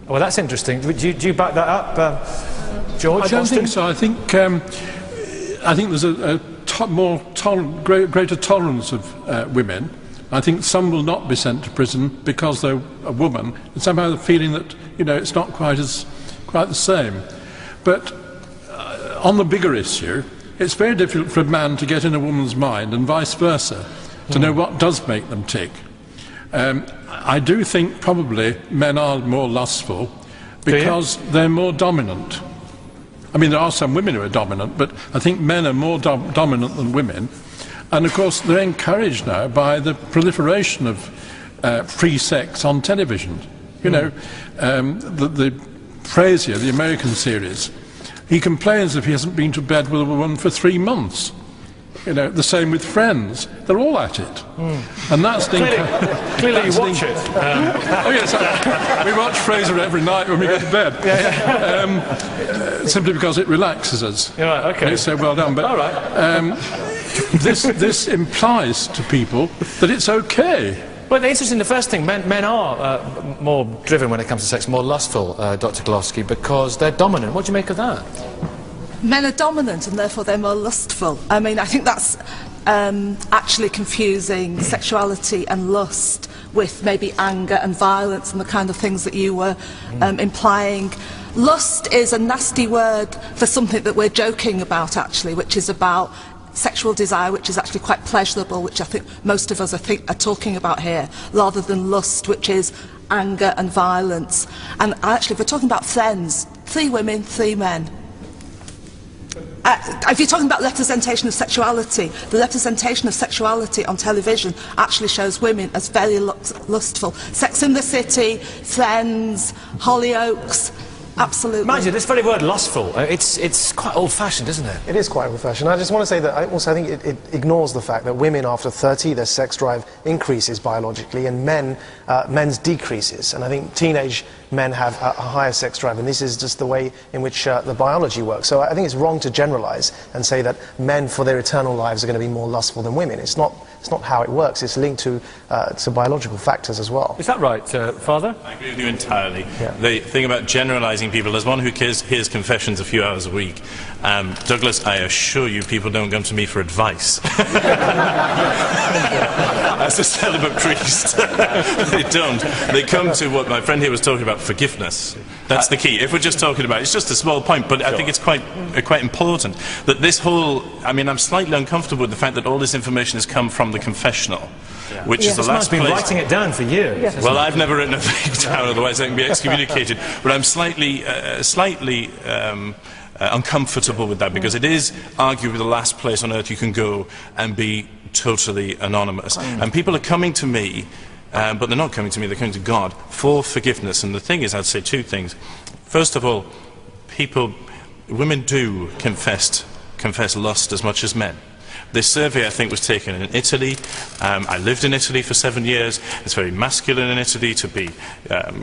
Well, that's interesting. Do you back that up, George? I don't think so. I think there's a greater tolerance of women. I think some will not be sent to prison because they're a woman, and somehow the feeling that it's not quite the same. But on the bigger issue, it's very difficult for a man to get in a woman's mind, and vice versa, to know what does make them tick. I do think probably men are more lustful because they're more dominant. I mean, there are some women who are dominant, but I think men are more dominant than women. And of course, they're encouraged now by the proliferation of free sex on television. The Frasier, the American series, he complains if he hasn't been to bed with a woman for 3 months. The same with Friends. They're all at it. And that's the... Clearly you watch it. Oh yes, we watch Frasier every night when we go to bed. Simply because it relaxes us. Yeah, right, okay. It's so well done. But all right. this implies to people that it's okay. Well, the interesting, the first thing, men are more driven when it comes to sex, more lustful, Dr. Golofsky, because they're dominant. What do you make of that? Men are dominant and therefore they're more lustful. I mean, I think that's actually confusing sexuality and lust with maybe anger and violence and the kind of things that you were implying. Lust is a nasty word for something that we're joking about, actually, which is about sexual desire, which is actually quite pleasurable, which I think most of us are talking about here, rather than lust, which is anger and violence. And actually, if we're talking about Friends, 3 women, 3 men. If you're talking about representation of sexuality, the representation of sexuality on television actually shows women as very lustful. Sex and the City, Friends, Hollyoaks, absolutely. Maajid, this very word lustful, it's quite old-fashioned, isn't it? It is quite old-fashioned. I just want to say that I think it ignores the fact that women after 30, their sex drive increases biologically, and men's decreases. And I think teenage men have a higher sex drive, and this is just the way in which the biology works. So I think it's wrong to generalize and say that men for their eternal lives are going to be more lustful than women. It's not how it works. It's linked to biological factors as well. Is that right, Father? I agree with you entirely. Yeah. The thing about generalizing people, as one who hears confessions a few hours a week, Douglas, I assure you people don't come to me for advice. As a celibate priest. They don't. They come to what my friend here was talking about, forgiveness. That's the key. If we're just talking about, it's just a small point, but I think it's quite important that this whole, I mean, I'm slightly uncomfortable with the fact that all this information has come from the confessional, which is the last place. Been writing it down for years. Yes. Well, I've never written a thing down, otherwise I can be excommunicated. But I'm slightly uncomfortable with that, because it is arguably the last place on earth you can go and be totally anonymous. And people are coming to me, but they're not coming to me, they're coming to God for forgiveness. And the thing is, I'd say 2 things. First of all, women do confess lust as much as men. This survey, I think, was taken in Italy. I lived in Italy for 7 years. It's very masculine in Italy to be,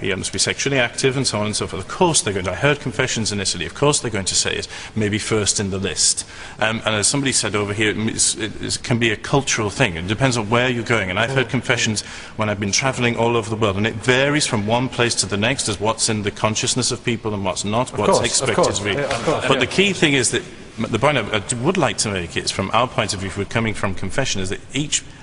you must be sexually active and so on and so forth. Of course they're going to, I heard confessions in Italy, of course they're going to say it, maybe first in the list. And as somebody said over here, it can be a cultural thing. It depends on where you're going. And I've heard confessions when I've been travelling all over the world, and it varies from one place to the next as what's in the consciousness of people and what's not, what's expected to be. But the key thing is that the point I would like to make is, from our point of view, if we're coming from confession, is that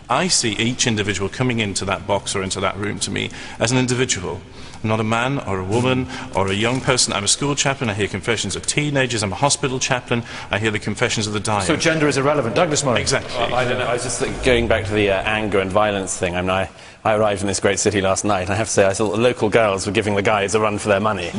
I see each individual coming into that box or into that room to me as an individual. I'm not a man or a woman or a young person. I'm a school chaplain. I hear confessions of teenagers. I'm a hospital chaplain. I hear the confessions of the dying. So gender is irrelevant. Douglas Murray. Exactly. Well, I don't know. I was just going back to the anger and violence thing. I mean, I arrived in this great city last night, and I have to say I thought the local girls were giving the guys a run for their money.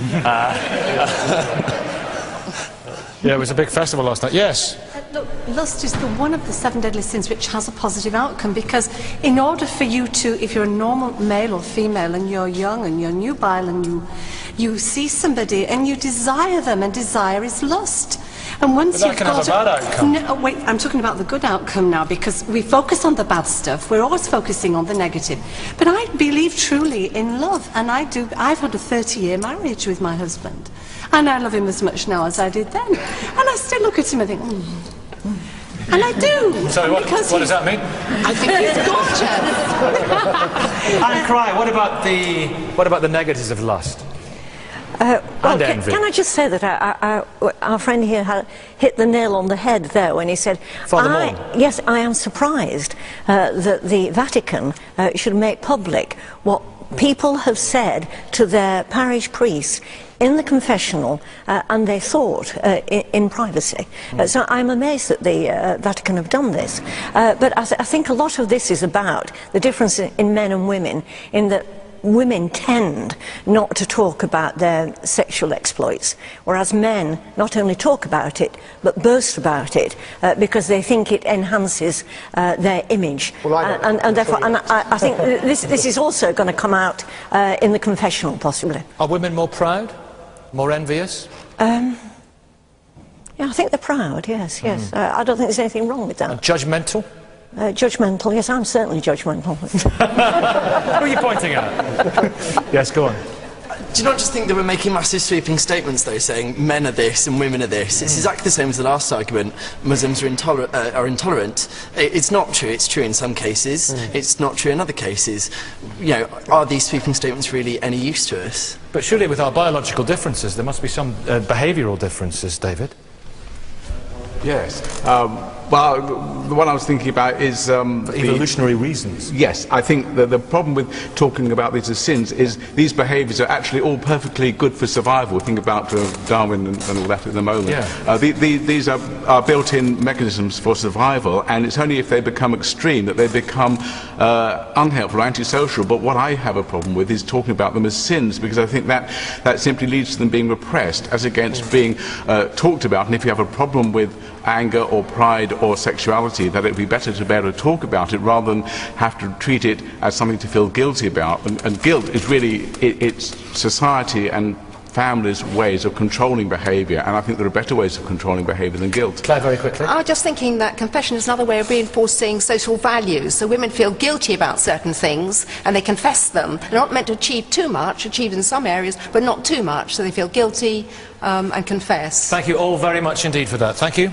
Yeah, it was a big festival last night. Yes? Look, lust is one of the 7 deadly sins which has a positive outcome, because in order for you to, if you're a normal male or female and you're young and you're nubile and you see somebody and you desire them, and desire is lust. And once but that can have a bad outcome. No, wait, I'm talking about the good outcome now, because we focus on the bad stuff. We're always focusing on the negative. But I believe truly in love, and I've had a 30-year marriage with my husband. And I love him as much now as I did then. And I still look at him and think, And I do. So what does that mean? I think he's gorgeous. Anne Cry, what about the negatives of lust? and envy. Can I just say that our friend here hit the nail on the head there when he said, yes, I am surprised that the Vatican should make public what people have said to their parish priests in the confessional, and they thought in privacy. So I'm amazed that the Vatican have done this. But I think a lot of this is about the difference in men and women, in that women tend not to talk about their sexual exploits, whereas men not only talk about it, but boast about it, because they think it enhances their image. Well, and therefore, I think this is also going to come out in the confessional, possibly. Are women more proud? More envious? Yeah, I think they're proud, yes. I don't think there's anything wrong with that. And judgmental? Judgmental, yes, I'm certainly judgmental. What are you pointing at? Yes, go on. Do you not just think that we're making massive sweeping statements, though, saying men are this and women are this? It's exactly the same as the last argument. Muslims are intolerant. It's not true. It's true in some cases. It's not true in other cases. You know, are these sweeping statements really any use to us? But surely with our biological differences, there must be some behavioural differences, David? Yes. Well, the one I was thinking about is... For evolutionary reasons. Yes, I think that the problem with talking about these as sins is these behaviours are actually all perfectly good for survival. Think about Darwin and all that at the moment. Yeah. These are built-in mechanisms for survival, and it's only if they become extreme that they become unhelpful, antisocial. But what I have a problem with is talking about them as sins, because I think that simply leads to them being repressed as against being talked about. And if you have a problem with anger or pride or sexuality, that it would be better to be able to talk about it rather than have to treat it as something to feel guilty about. And guilt is really, it's society and families' ways of controlling behaviour, and I think there are better ways of controlling behaviour than guilt. Claire, very quickly. I was just thinking that confession is another way of reinforcing social values. So women feel guilty about certain things and they confess them. They're not meant to achieve too much, achieve in some areas, but not too much. So they feel guilty and confess. Thank you all very much indeed for that. Thank you.